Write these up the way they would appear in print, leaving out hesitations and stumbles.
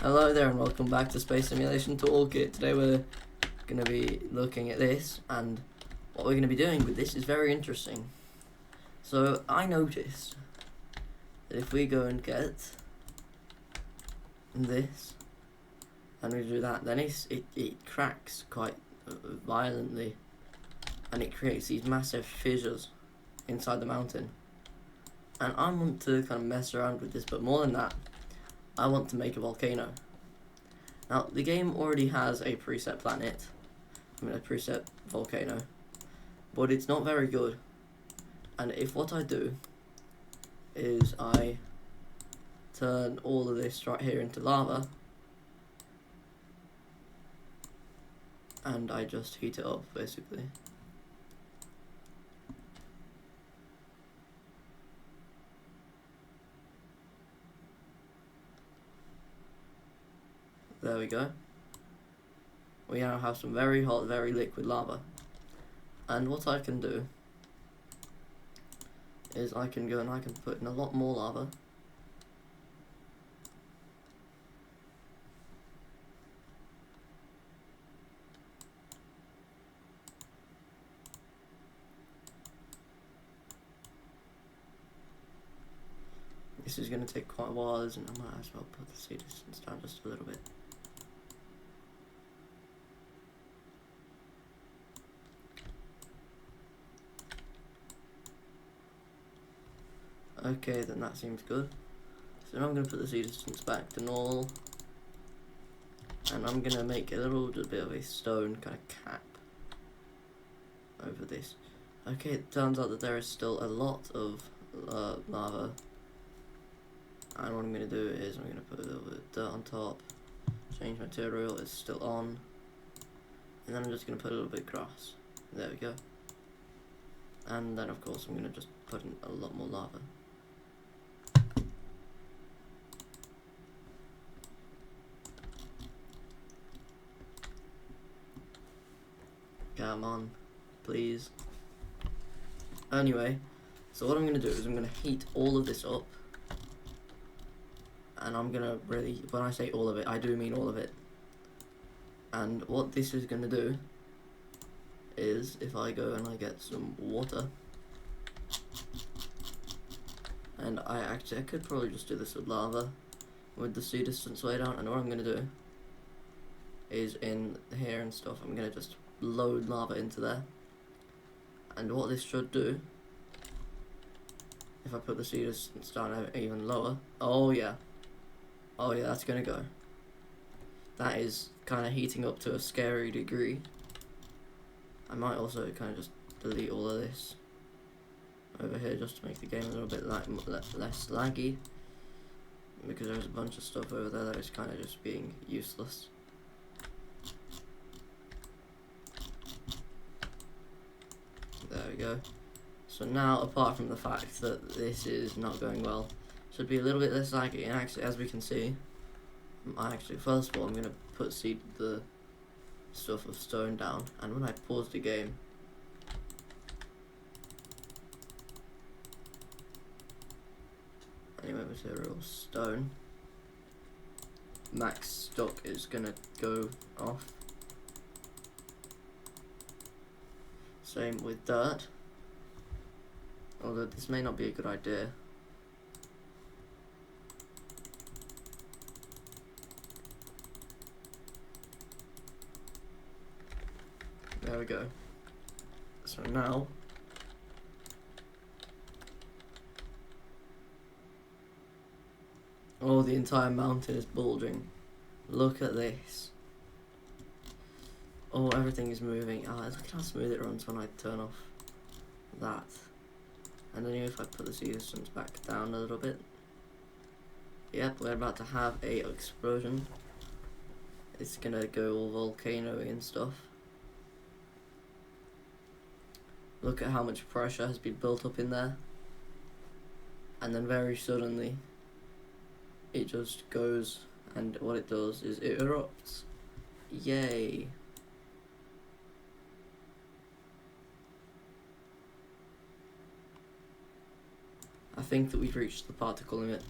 Hello there and welcome back to Space Simulation Toolkit. Today we're going to be looking at this, and what we're going to be doing with this is very interesting. So I noticed that if we go and get this and we do that, then it cracks quite violently and it creates these massive fissures inside the mountain. And I want to kind of mess around with this, but more than that, I want to make a volcano. Now, the game already has a preset planet, a preset volcano, but it's not very good. And if what I do is I turn all of this right here into lava, and I just heat it up, basically. There we go. We now have some very hot, very liquid lava. And what I can do is I can go and I can put in a lot more lava. This is going to take quite a while, isn't it? I might as well put the sea distance down just a little bit. Okay, then that seems good. So now I'm going to put the sea distance back to normal. And I'm going to make a little bit of a stone kind of cap over this. Okay, it turns out that there is still a lot of lava. And what I'm going to do is I'm going to put a little bit of dirt on top. Change material, it's still on. And then I'm just going to put a little bit of grass. There we go. And then of course I'm going to just put in a lot more lava. Come on, please. Anyway, so what I'm going to do is I'm going to heat all of this up. And I'm going to really, when I say all of it, I do mean all of it. And what this is going to do is, if I go and I get some water, and I could probably just do this with lava, with the sea distance way down, and what I'm going to do is in here and stuff, I'm going to just load lava into there. And what this should do, if I put the sea distance down even lower, oh yeah, that's going to go. That is kind of heating up to a scary degree. I might also kind of just delete all of this over here just to make the game a little bit less laggy, because there's a bunch of stuff over there that is kind of just being useless. There we go. So now, apart from the fact that this is not going well, should be a little bit less laggy, and actually, as we can see, first of all, I'm going to put the stuff of stone down, and when I pause the game, anyway, material stone, max stock is going to go off. Same with dirt, although this may not be a good idea. There we go. So now, oh, the entire mountain is bulging. Look at this. Oh, everything is moving. Ah, look at how smooth it runs when I turn off that. And then if I put the sea distance back down a little bit. Yep, we're about to have a explosion. It's gonna go all volcano-y and stuff. Look at how much pressure has been built up in there. And then very suddenly, it just goes, and what it does is it erupts. Yay. I think that we've reached the particle limit.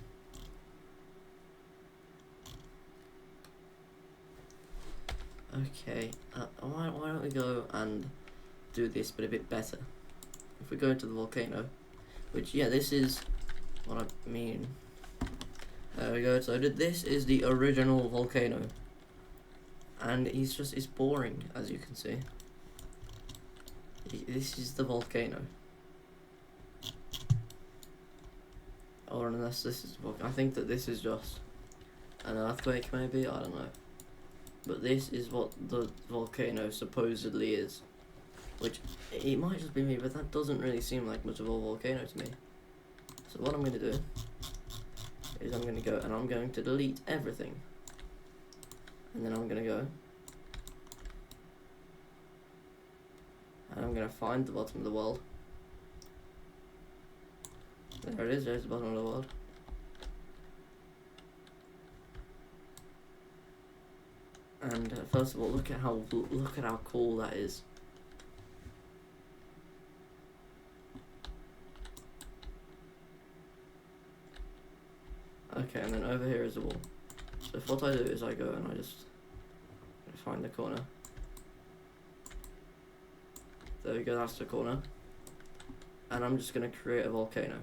Okay, why don't we go and do this but a bit better? If we go into the volcano, which, yeah, this is what I mean. There we go. So this is the original volcano, and it's boring, as you can see. This is the volcano, or unless this is I think that this is just an earthquake, maybe, I don't know. But this is what the volcano supposedly is, which it might just be me, but that doesn't really seem like much of a volcano to me. So what I'm going to do is I'm going to go and I'm going to delete everything, and then I'm going to go and I'm going to find the bottom of the world. There it is, there's the bottom of the world. And first of all, look at how cool that is. Okay, and then over here is the wall. So if what I do is I go and I just find the corner. There we go, that's the corner. And I'm just going to create a volcano.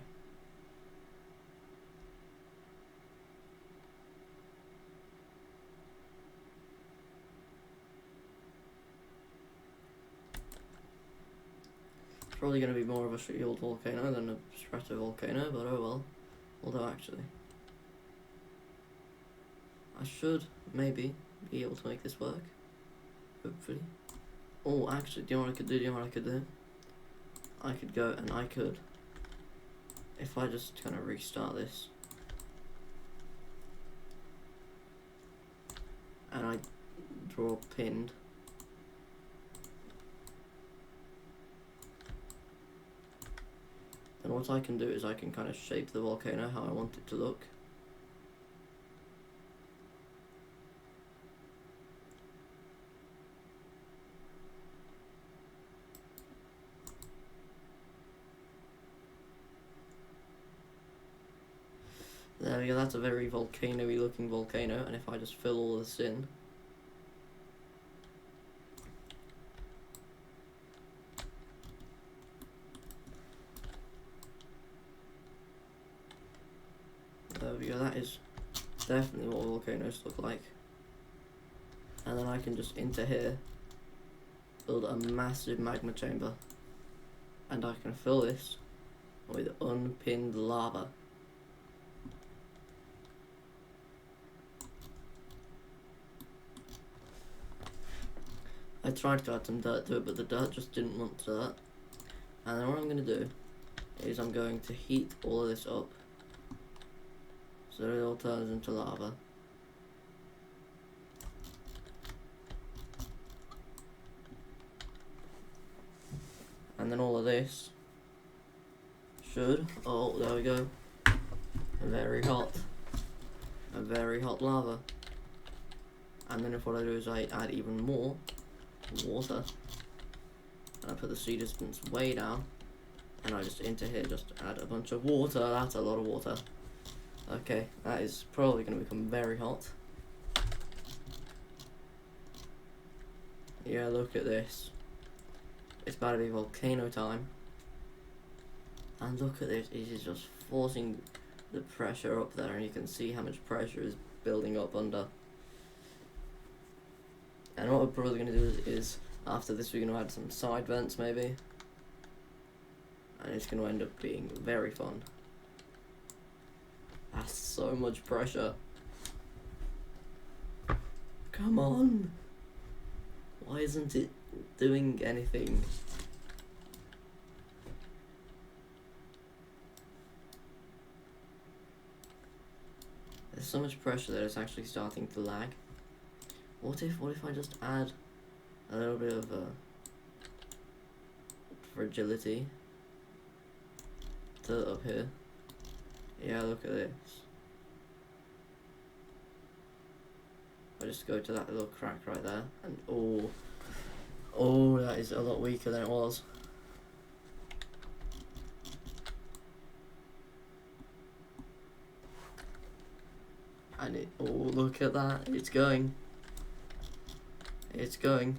Probably going to be more of a shield volcano than a stratovolcano, but oh well. Although actually, I should maybe be able to make this work. Hopefully. Oh, actually, do you know what I could do? I could go and I could, if I just kind of restart this, and I draw pinned, then what I can do is I can kind of shape the volcano how I want it to look. There we go, that's a very volcano-y looking volcano, and if I just fill all this in, there we go, that is definitely what volcanoes look like. And then I can just into here build a massive magma chamber, and I can fill this with unpinned lava. I tried to add some dirt to it, but the dirt just didn't want dirt. And then what I'm going to do is I'm going to heat all of this up so it all turns into lava. And then all of this should, oh, there we go, a very hot lava. And then if what I do is I add even more water, and I put the sea distance way down, and I just into here just add a bunch of water. That's a lot of water. Okay, that is probably going to become very hot. Yeah, look at this. It's about to be volcano time. And look at this, it is just forcing the pressure up there, and you can see how much pressure is building up under. And what we're probably going to do is after this we're going to add some side vents maybe. And it's going to end up being very fun. That's so much pressure. Come on. Why isn't it doing anything? There's so much pressure that it's actually starting to lag. What if I just add a little bit of fragility to up here? Yeah, look at this. I just go to that little crack right there, and oh, that is a lot weaker than it was. And oh, look at that, it's going. It's going.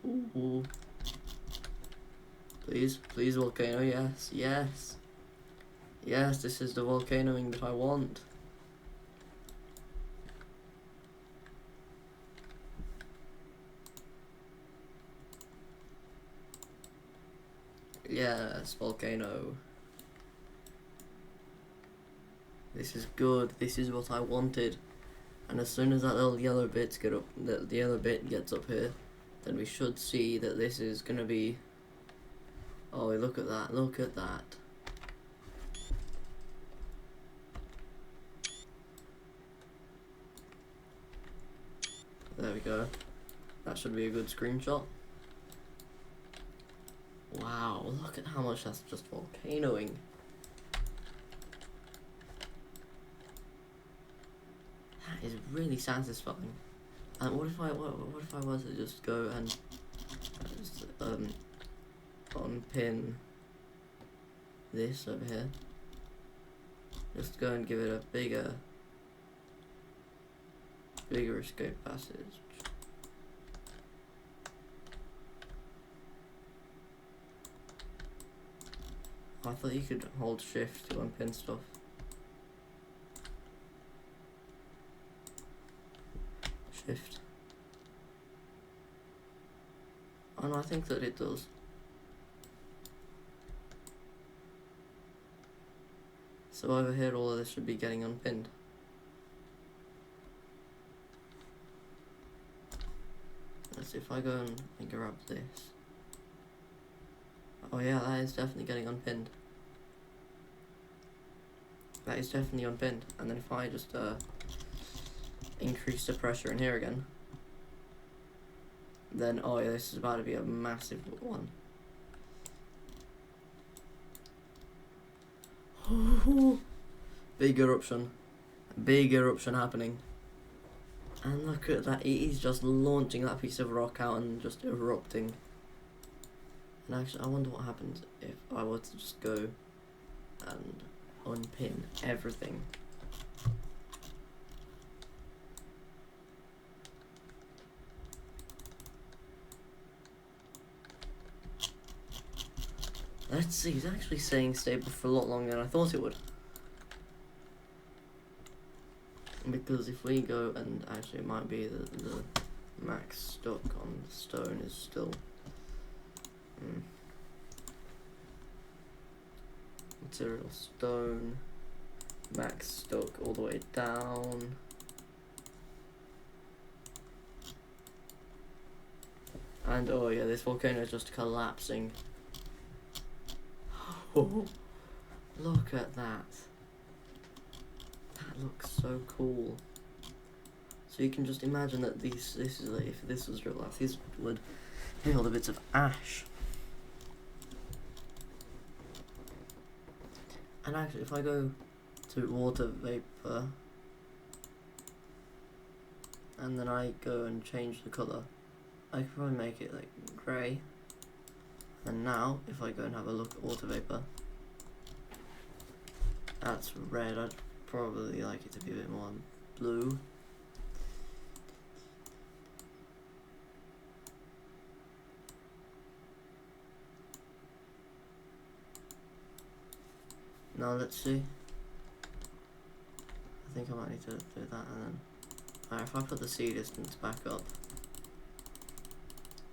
Ooh. Please, please, volcano, yes, yes. Yes, this is the volcanoing that I want. Yes, volcano. This is good. This is what I wanted. And as soon as that little yellow bit gets up here, then we should see that this is gonna be. Oh, look at that! Look at that! There we go. That should be a good screenshot. Wow! Look at how much that's just volcanoing. That is really satisfying. And what if I was to just go and just, unpin this over here? Just go and give it a bigger escape passage. I thought you could hold shift to unpin stuff. Shift. Oh no, I think that it does. So over here all of this should be getting unpinned. Let's see if I go and grab this. Oh yeah, that is definitely getting unpinned. That is definitely unpinned. And then if I just increase the pressure in here again, then oh yeah, this is about to be a massive one. Big eruption happening. And look at that, it is just launching that piece of rock out and just erupting. And actually, I wonder what happens if I were to just go and unpin everything. Let's see, it's actually staying stable for a lot longer than I thought it would. Because if we go and actually it might be that the max stuck on the stone is still material stone, max stuck all the way down. And oh yeah, this volcano is just collapsing. Oh, look at that. That looks so cool. So you can just imagine that this is like, if this was real life, these would be all the bits of ash. And actually, if I go to water vapor, and then I go and change the colour, I could probably make it like grey. And now, if I go and have a look at water vapor, that's red. I'd probably like it to be a bit more blue. Now let's see. I think I might need to do that and then. Alright, if I put the C distance back up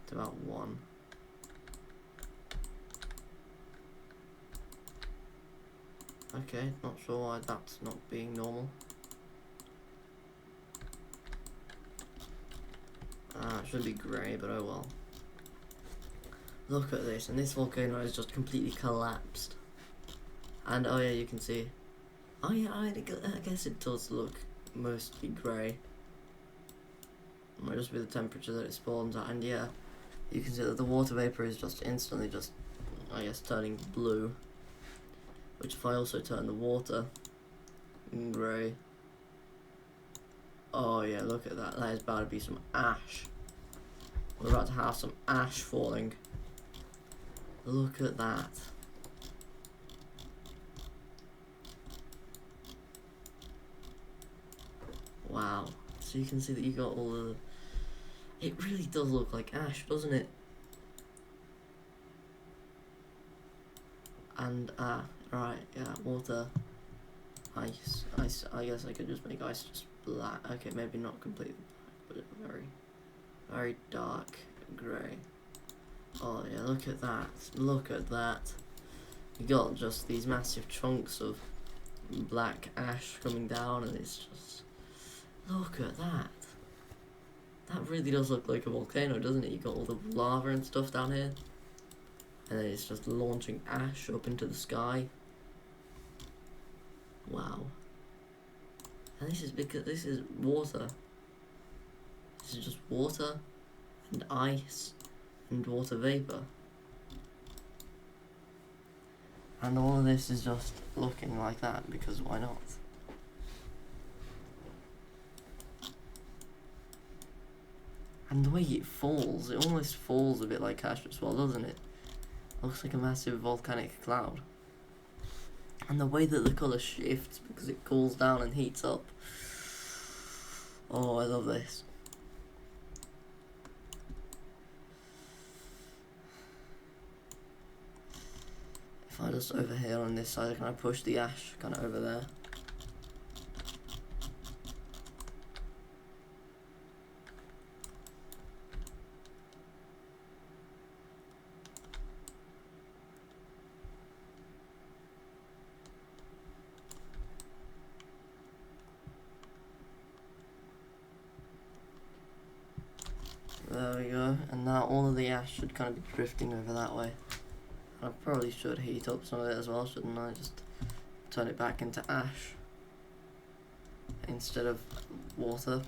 to about 1. Okay, not sure why that's not being normal. It should be grey, but oh well. Look at this, and this volcano is just completely collapsed. And oh yeah, you can see. Oh yeah, I guess it does look mostly grey. It might just be the temperature that it spawns at, and yeah, you can see that the water vapor is just instantly just, I guess, turning blue. Which if I also turn the water grey. Oh yeah, look at that. That is about to be some ash. We're about to have some ash falling. Look at that. Wow. so you can see that you got all the... It really does look like ash, doesn't it? And, right, yeah, water, ice, I guess I could just make ice just black. Okay, maybe not completely black, but very, very dark grey. Oh yeah, look at that, look at that. You got just these massive chunks of black ash coming down, and it's just, look at that. That really does look like a volcano, doesn't it? You got all the lava and stuff down here, and then it's just launching ash up into the sky. Wow. And this is because this is water. This is just water and ice and water vapor. And all of this is just looking like that because why not? And the way it falls, it almost falls a bit like ash as well, doesn't it? Looks like a massive volcanic cloud. And the way that the colour shifts because it cools down and heats up. Oh, I love this. If I just over here on this side, can I push the ash kind of over there? There we go, and now all of the ash should kind of be drifting over that way. I probably should heat up some of it as well, shouldn't I? Just turn it back into ash instead of water.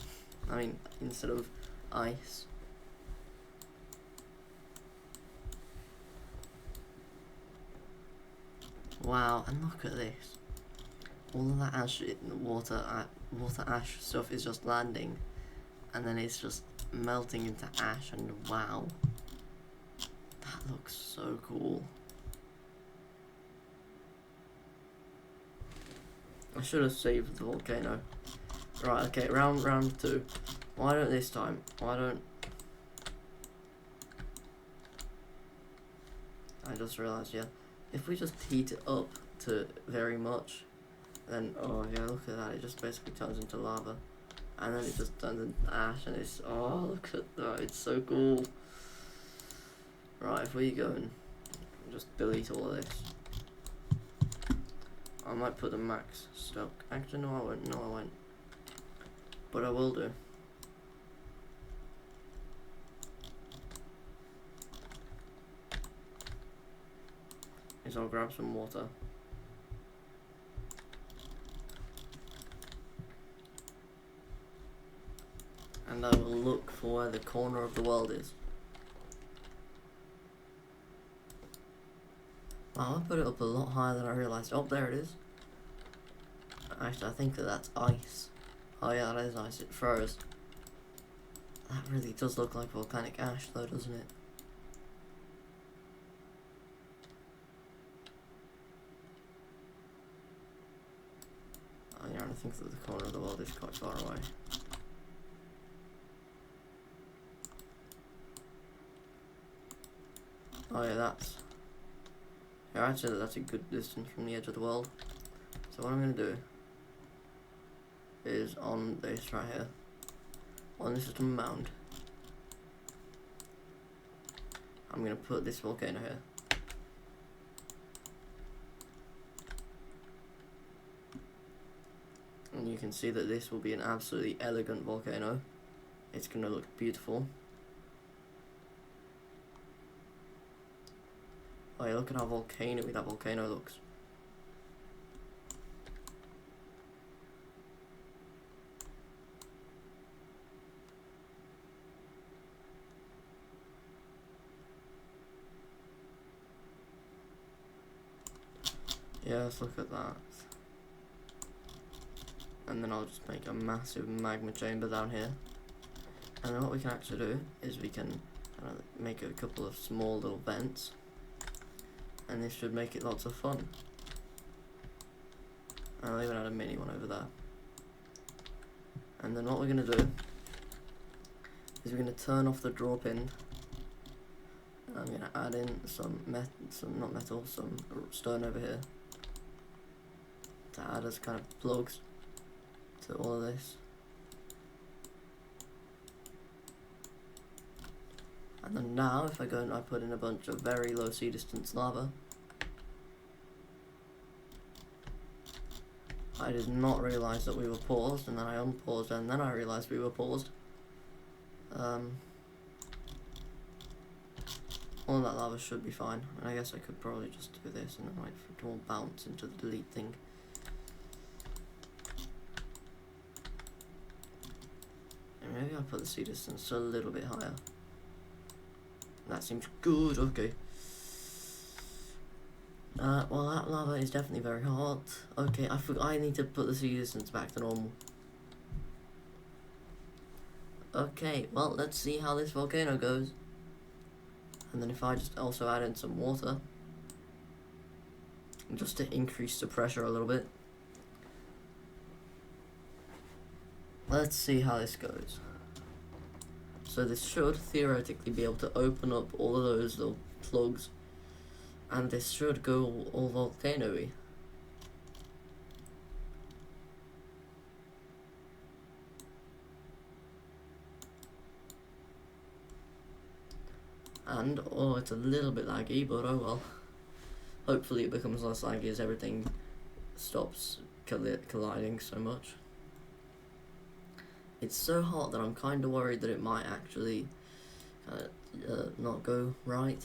I mean, instead of ice. Wow, and look at this. All of that ash, water ash stuff is just landing, and then it's just melting into ash, and wow, that looks so cool. I should have saved the volcano. Right, okay, round 2. Why don't this time? I just realised, yeah, if we just heat it up to very much, then, oh yeah, look at that, it just basically turns into lava. And then it just turns into ash, and it's, oh, look at that, it's so cool. Right, if we go and just delete all of this. I might put the max stock. Actually, no, I won't. But I will do. Is I'll grab some water. And I will look for where the corner of the world is. Wow, I put it up a lot higher than I realised. Oh, there it is. Actually, I think that's ice. Oh yeah, that is ice. It froze. That really does look like volcanic ash though, doesn't it? Oh yeah, I think that the corner of the world is quite far away. Oh yeah, that's... Yeah, I'd say that that's a good distance from the edge of the world. So what I'm going to do is on this right here, on this little mound, I'm going to put this volcano here. And you can see that this will be an absolutely elegant volcano. It's going to look beautiful. Oh yeah, look at how volcano-y that volcano looks. Yeah, let's look at that. And then I'll just make a massive magma chamber down here. And then what we can actually do is we can make a couple of small little vents. And this should make it lots of fun. And I'll even add a mini one over there. And then what we're going to do is we're going to turn off the draw pin. I'm going to add in some stone over here to add as kind of plugs to all of this. And then now if I go and I put in a bunch of very low sea distance lava, I did not realise that we were paused, and then I unpaused, and then I realised we were paused. All that lava should be fine, and I guess I could probably just do this and then wait for it to all bounce into the delete thing. And maybe I'll put the sea distance a little bit higher. That seems good, okay. Well, that lava is definitely very hot. Okay, I need to put the sea distance back to normal. Okay, well, let's see how this volcano goes. And then if I just also add in some water, just to increase the pressure a little bit. Let's see how this goes. So this should theoretically be able to open up all of those little plugs, and this should go all volcano-y. And, oh, it's a little bit laggy, but oh well. Hopefully it becomes less laggy as everything stops colliding so much. It's so hot that I'm kind of worried that it might actually not go right.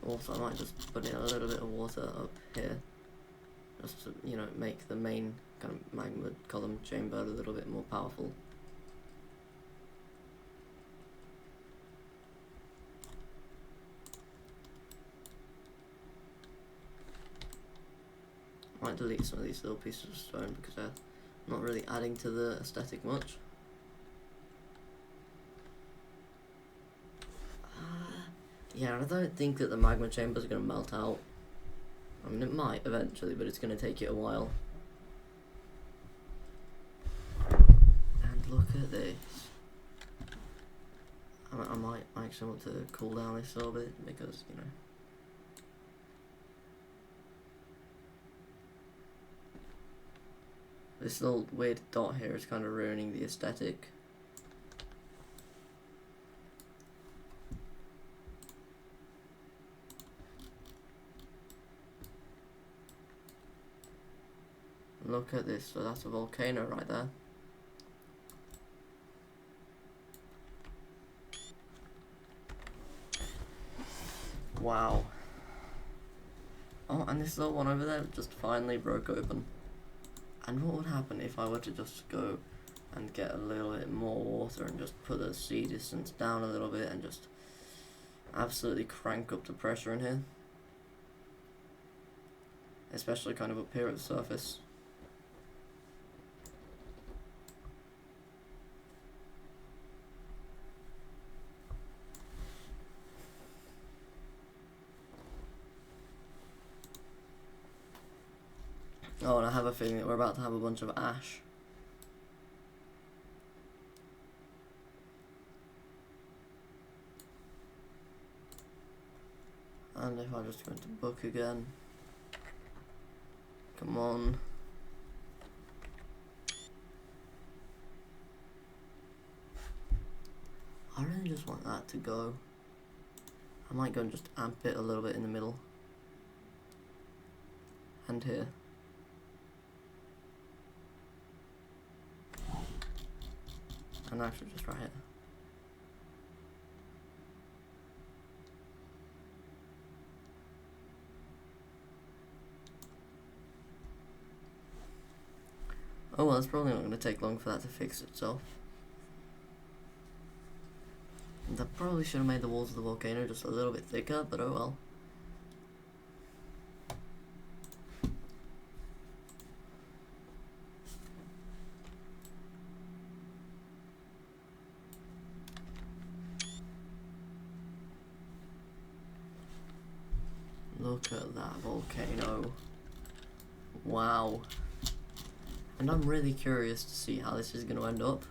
Also, I might just put in a little bit of water up here, just to, you know, make the main kind of magma column chamber a little bit more powerful. Might delete some of these little pieces of stone because they're not really adding to the aesthetic much. Yeah, I don't think that the magma chamber is going to melt out. I mean, it might eventually, but it's going to take it a while. And look at this. I might actually want to cool down this a little bit because, you know. This little weird dot here is kind of ruining the aesthetic. Look at this, so that's a volcano right there. Wow. Oh, and this little one over there just finally broke open. And what would happen if I were to just go and get a little bit more water and just put the sea distance down a little bit and just absolutely crank up the pressure in here? Especially kind of up here at the surface. Oh, and I have a feeling that we're about to have a bunch of ash. And if I just go into book again. Come on. I really just want that to go. I might go and just amp it a little bit in the middle. And here. And actually just right here. Oh well, it's probably not going to take long for that to fix itself. And I probably should have made the walls of the volcano just a little bit thicker, but oh well. Look at that volcano. Wow. And I'm really curious to see how this is going to end up.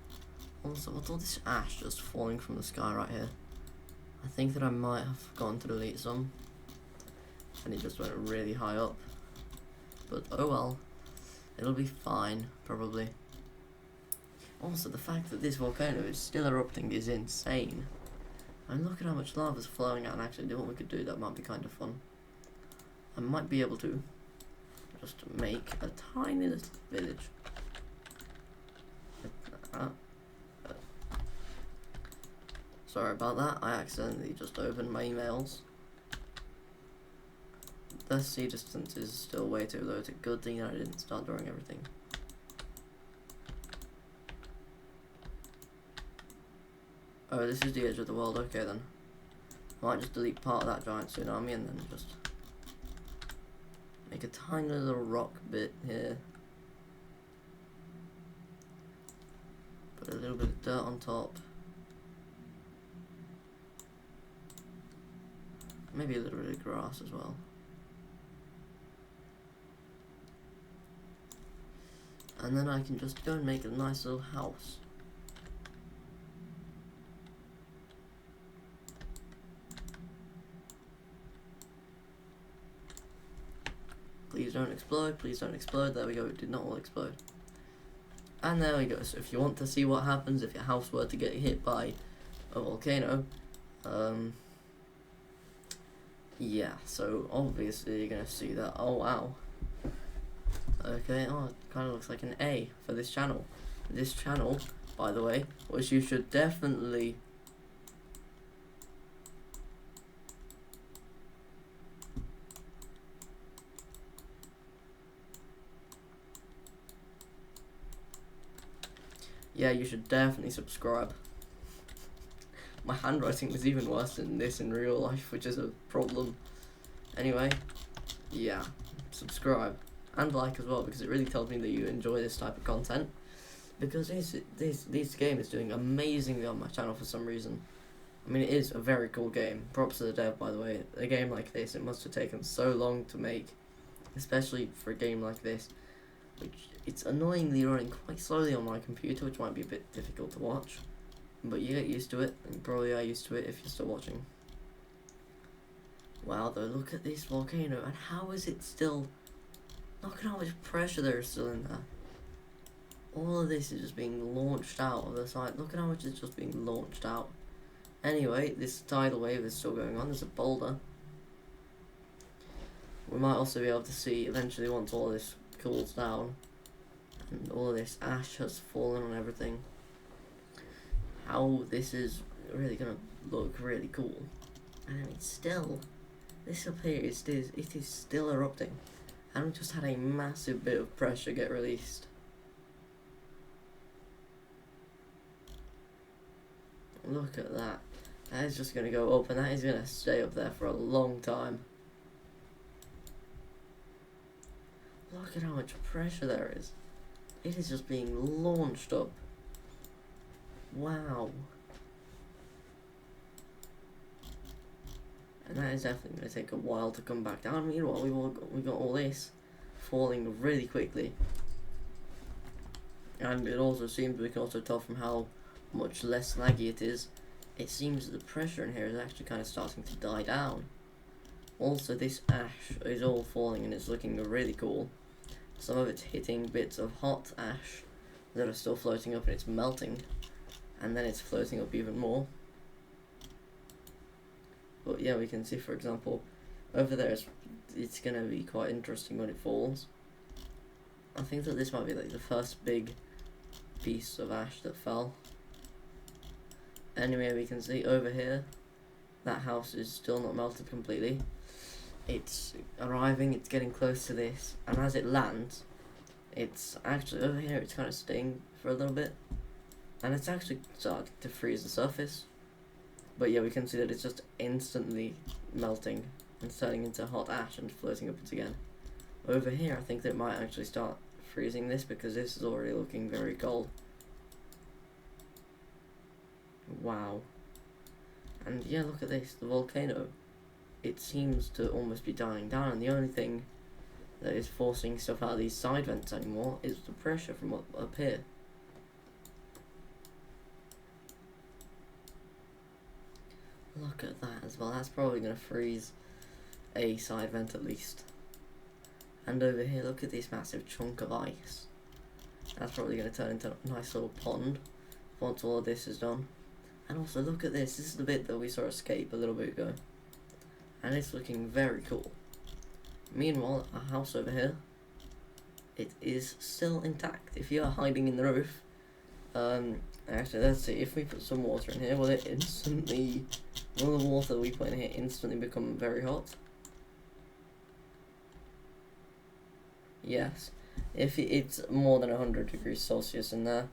Also, what's all this ash just falling from the sky right here? I think that I might have forgotten to delete some, and it just went really high up. But oh well, it'll be fine, probably. Also, the fact that this volcano is still erupting is insane. And look at how much lava is flowing out, and actually do what we could do, that might be kind of fun. I might be able to just make a tiny little village. Sorry about that, I accidentally just opened my emails. The sea distance is still way too low. It's a good thing that I didn't start drawing everything. Oh, this is the edge of the world, okay then. I might just delete part of that giant tsunami and then just make a tiny little rock bit here. Put a little bit of dirt on top. Maybe a little bit of grass as well. And then I can just go and make a nice little house. Please don't explode, please don't explode. There we go, it did not all explode. And there we go. So if you want to see what happens if your house were to get hit by a volcano, yeah, so obviously you're going to see that. Oh wow. Okay, oh, it kind of looks like an A for this channel. This channel, by the way, which you should definitely you should definitely subscribe. My handwriting was even worse than this in real life, which is a problem. Anyway, yeah, subscribe and like as well, because it really tells me that you enjoy this type of content. Because this game is doing amazingly on my channel for some reason. I mean, it is a very cool game. Props to the dev, by the way. A game like this, it must have taken so long to make, especially for a game like this, which it's annoyingly running quite slowly on my computer, which might be a bit difficult to watch. But you get used to it, and you probably are used to it if you're still watching. Wow, though, look at this volcano, and how is it still... Look at how much pressure there is still in there. All of this is just being launched out of the side. Look at how much is just being launched out. Anyway, this tidal wave is still going on. There's a boulder. We might also be able to see, eventually, once all this cools down, and all of this ash has fallen on everything, how this is really going to look really cool. And it's still, this up here, it is still erupting. And we just had a massive bit of pressure get released. Look at that. That is just going to go up, and that is going to stay up there for a long time. Look at how much pressure there is. It is just being launched up. Wow. And that is definitely going to take a while to come back down. Meanwhile, we got all this falling really quickly. And it also seems, we can also tell from how much less laggy it is, it seems that the pressure in here is actually kind of starting to die down. Also, this ash is all falling and it's looking really cool. Some of it's hitting bits of hot ash that are still floating up, and it's melting, and then it's floating up even more. But yeah, we can see, for example, over there it's going to be quite interesting when it falls. I think that this might be like the first big piece of ash that fell. Anyway, we can see over here, that house is still not melted completely. It's arriving, it's getting close to this, and as it lands, it's actually, over here it's kind of staying for a little bit, and it's actually starting to freeze the surface. But yeah, we can see that it's just instantly melting and turning into hot ash and floating upwards again. Over here, I think that it might actually start freezing this, because this is already looking very cold. Wow. And yeah, look at this, the volcano. It seems to almost be dying down, and the only thing that is forcing stuff out of these side vents anymore. It's the pressure from up here. Look at that as well. That's probably going to freeze a side vent at least. And over here, look at this massive chunk of ice. That's probably going to turn into a nice little pond once all of this is done. And also look at this. This is the bit that we saw escape a little bit ago. And it's looking very cool. Meanwhile, our house over here, it is still intact. If you are hiding in the roof, actually, let's see, if we put some water in here, will the water that we put in here instantly become very hot? Yes, if it's more than 100 degrees Celsius in there,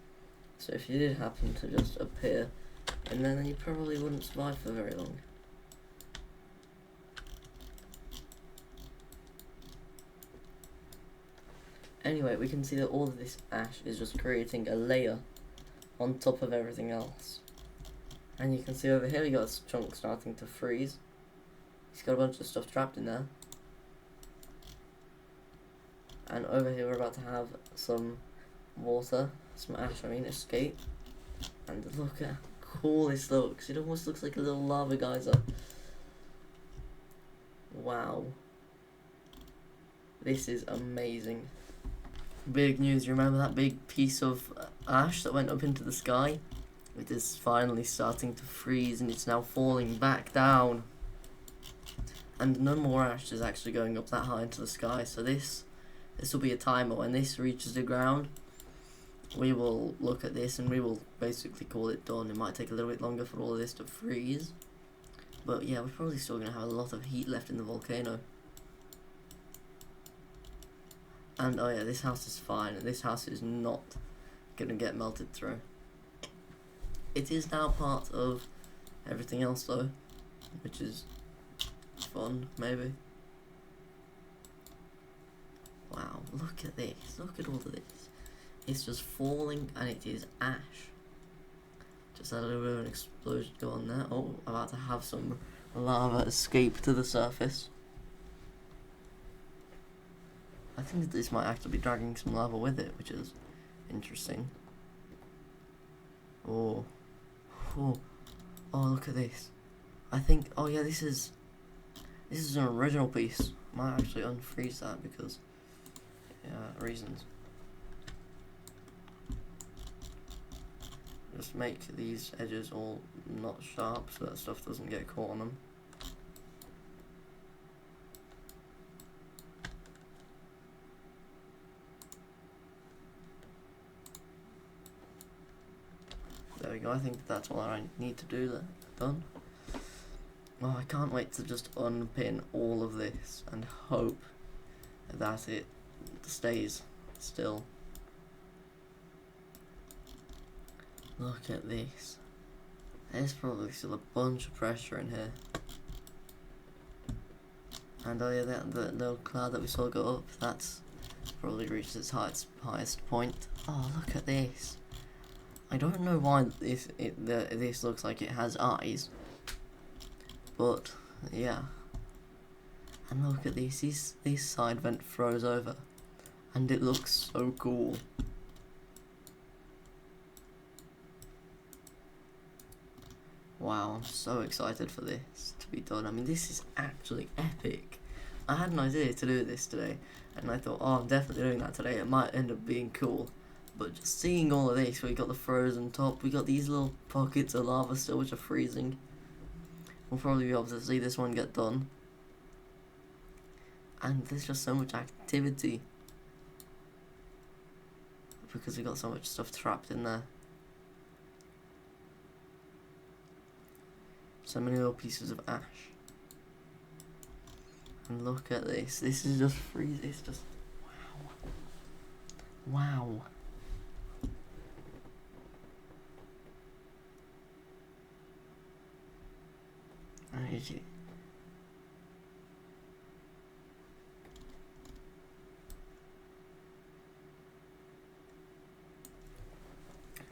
so if you did happen to just appear in there, then you probably wouldn't survive for very long. Anyway, we can see that all of this ash is just creating a layer on top of everything else. And you can see over here we got a chunk starting to freeze. He's got a bunch of stuff trapped in there. And over here we're about to have some water, some ash I mean, escape. And look at how cool this looks. It almost looks like a little lava geyser. Wow. This is amazing. Big news, you remember that big piece of ash that went up into the sky? It is finally starting to freeze and it's now falling back down. And no more ash is actually going up that high into the sky, so this will be a timer. When this reaches the ground, we will look at this and we will basically call it done. It might take a little bit longer for all of this to freeze, but yeah, we're probably still going to have a lot of heat left in the volcano. And oh yeah, this house is fine, and this house is not going to get melted through. It is now part of everything else though, which is fun, maybe. Wow, look at this, look at all of this. It's just falling and it is ash. Just had a little bit of an explosion go on there. Oh, about to have some lava escape to the surface. I think that this might actually be dragging some lava with it, which is interesting. Oh, look at this. I think, oh yeah, this is an original piece. Might actually unfreeze that because, reasons. Just make these edges all not sharp so that stuff doesn't get caught on them. There we go, I think that's all I need to do there. Done. Oh, I can't wait to just unpin all of this and hope that it stays still. Look at this. There's probably still a bunch of pressure in here. And oh yeah, the little cloud that we saw go up, that's probably reached its highest point. Oh, look at this. I don't know why this looks like it has eyes, but yeah. And look at this side vent froze over, and it looks so cool. Wow, I'm so excited for this to be done. I mean, this is actually epic. I had an idea to do this today, and I thought, oh, I'm definitely doing that today. It might end up being cool. But just seeing all of this, we got the frozen top, we got these little pockets of lava still which are freezing. We'll probably be able to see this one get done. And there's just so much activity. Because we got so much stuff trapped in there. So many little pieces of ash. And look at this. This is just freezing. It's just wow. Wow.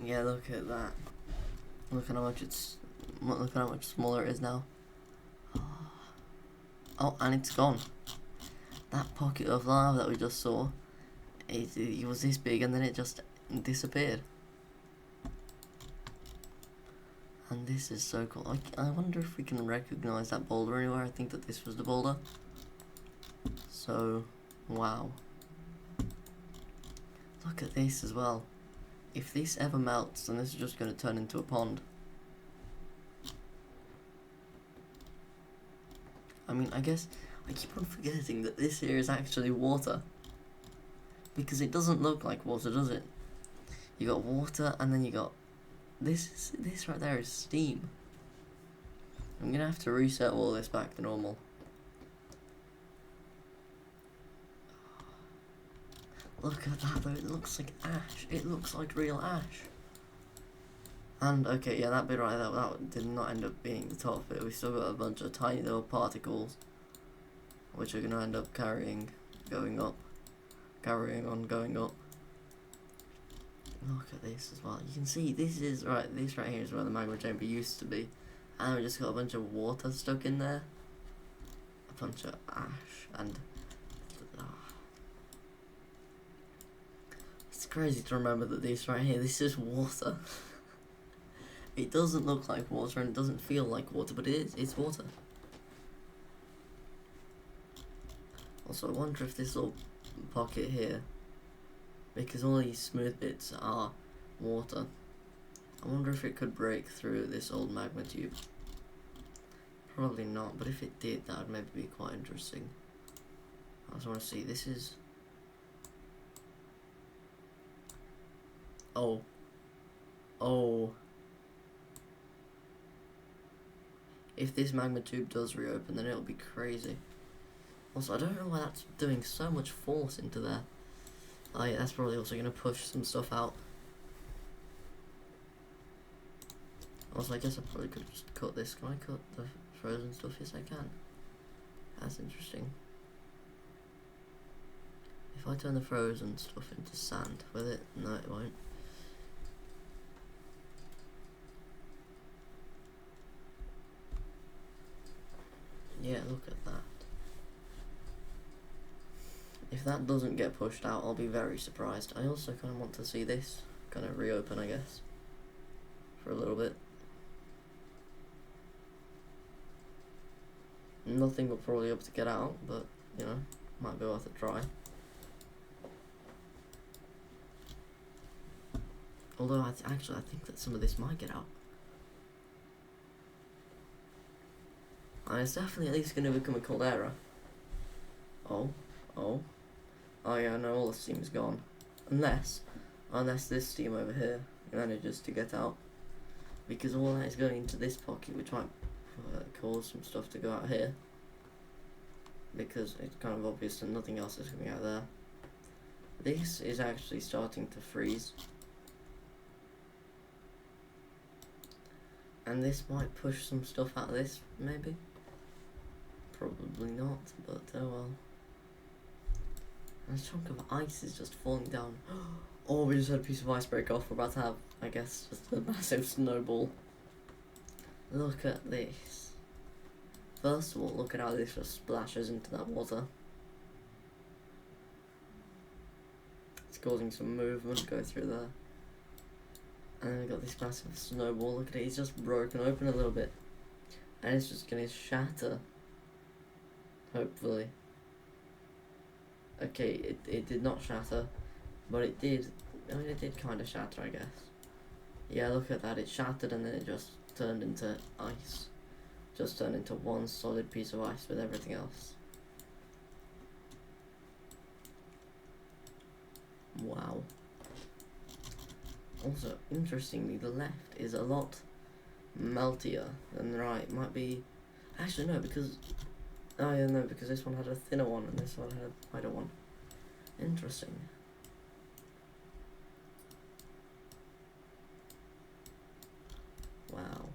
Yeah, look at that. Look at how much smaller it is now. Oh, and it's gone. that pocket of lava that we just saw, it was this big and then it just disappeared. And this is so cool. I wonder if we can recognize that boulder anywhere. I think that this was the boulder. So, wow. Look at this as well. If this ever melts, then this is just going to turn into a pond. I mean, I guess I keep on forgetting that this here is actually water. Because it doesn't look like water, does it? You got water, and then you got this right there is steam. I'm gonna have to reset all this back to normal. Look at that though, it looks like ash. It looks like real ash. And okay, yeah, that bit right there, that did not end up being the top bit. We still got a bunch of tiny little particles, which are gonna end up carrying on going up. Look at this as well. You can see this right here is where the magma chamber used to be, and we just got a bunch of water stuck in there, a bunch of ash, and it's crazy to remember that this right here, this is water. It doesn't look like water and it doesn't feel like water, but it is. It's water. Also, I wonder if this little pocket here, because all these smooth bits are water, I wonder if it could break through this old magma tube. Probably not, but if it did, that would maybe be quite interesting. I just want to see, this is... Oh. If this magma tube does reopen, then it'll be crazy. Also, I don't know why that's doing so much force into there. Oh yeah, that's probably also going to push some stuff out. Also, I guess I probably could just cut this. Can I cut the frozen stuff? Yes, I can. That's interesting. If I turn the frozen stuff into sand with it, no it won't. Yeah, look at that. If that doesn't get pushed out, I'll be very surprised. I also kind of want to see this kind of reopen, I guess, for a little bit. Nothing will probably be able to get out, but, you know, might be worth a try. Although, I think that some of this might get out. And it's definitely at least going to become a caldera. Oh yeah, no, all the steam's gone. Unless this steam over here manages to get out. Because all that is going into this pocket, which might cause some stuff to go out here. Because it's kind of obvious that nothing else is coming out there. This is actually starting to freeze. And this might push some stuff out of this, maybe? Probably not, but oh well. And a chunk of ice is just falling down. Oh, we just had a piece of ice break off. We're about to have, I guess, just a massive snowball. Look at this. First of all, look at how this just splashes into that water. It's causing some movement go through there. And then we've got this massive snowball. Look at it, it's just broken open a little bit. And it's just gonna shatter. Hopefully. Okay, it did not shatter, but it did. I mean, it did kind of shatter, I guess. Yeah, look at that. It shattered and then it just turned into ice. Just turned into one solid piece of ice with everything else. Wow. Also, interestingly, the left is a lot meltier than the right. Might be... Actually, no, because... Oh yeah, no, because this one had a thinner one and this one had a wider one. Interesting. Wow.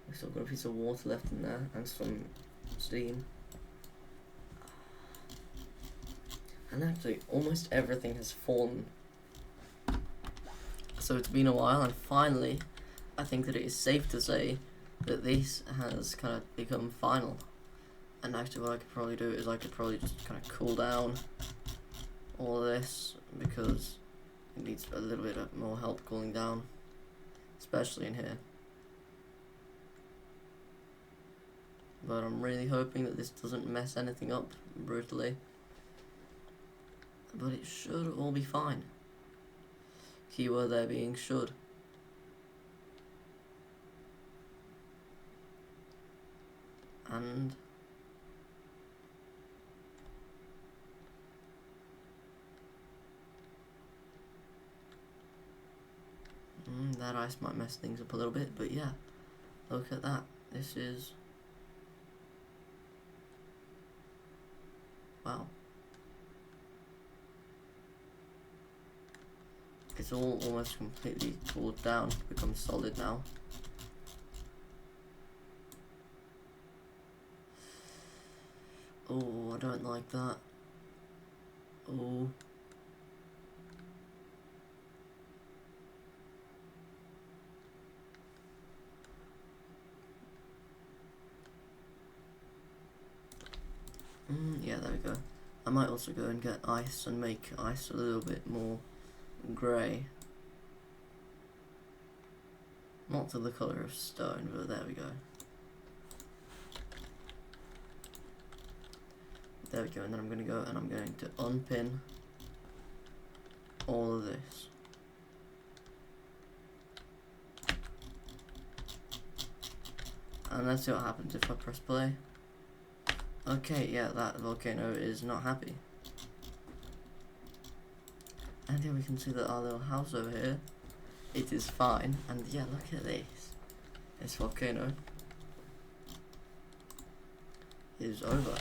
We've still got a piece of water left in there and some steam. And actually, almost everything has fallen. So it's been a while, and finally, I think that it is safe to say that this has kind of become final. And actually what I could probably do is I could probably just kind of cool down all of this, because it needs a little bit of more help cooling down, especially in here. But I'm really hoping that this doesn't mess anything up brutally. But it should all be fine. Keyword there being should. And that ice might mess things up a little bit, but yeah, look at that. This is, wow. It's all almost completely cooled down to become solid now. Oh, I don't like that. Oh. Yeah, there we go. I might also go and get ice and make ice a little bit more grey. Not to the colour of stone, but there we go. There we go, and then I'm going to go and I'm going to unpin all of this. And let's see what happens if I press play. Okay, yeah, that volcano is not happy. And here we can see that our little house over here, it is fine. And yeah, look at this. This volcano is over.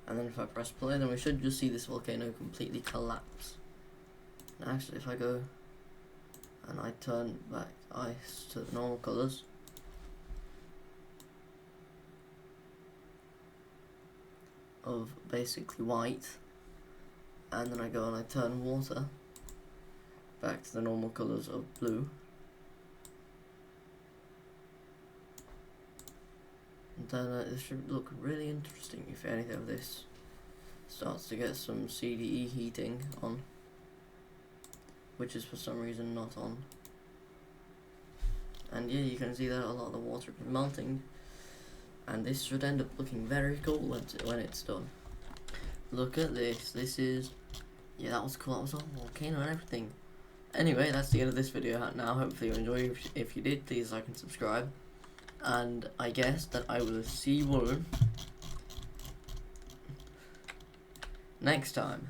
And then if I press play, then we should just see this volcano completely collapse. And actually, if I go and I turn back ice to the normal colours, of basically white, and then I go and I turn water back to the normal colours of blue, and then this should look really interesting if any of this starts to get some CDE heating on, which is for some reason not on. And yeah, you can see that a lot of the water is melting, and this should end up looking very cool when it's done. Look at this. This is, yeah, that was cool. That was all volcano and everything. Anyway, that's the end of this video now. Hopefully you enjoyed. If you did, please like and subscribe. And I guess that I will see you all next time.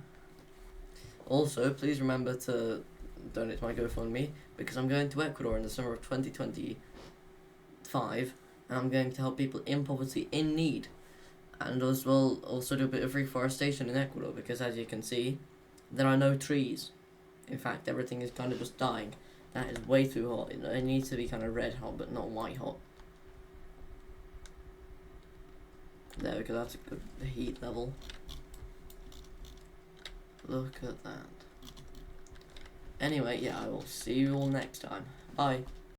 Also, please remember to donate to my GoFundMe, because I'm going to Ecuador in the summer of 2025, and I'm going to help people in poverty, in need, and as well also do a bit of reforestation in Ecuador, because as you can see, there are no trees. In fact, everything is kind of just dying. That is way too hot. It needs to be kind of red hot, but not white hot. There we go, that's a good heat level. Look at that. Anyway, yeah, I will see you all next time. Bye.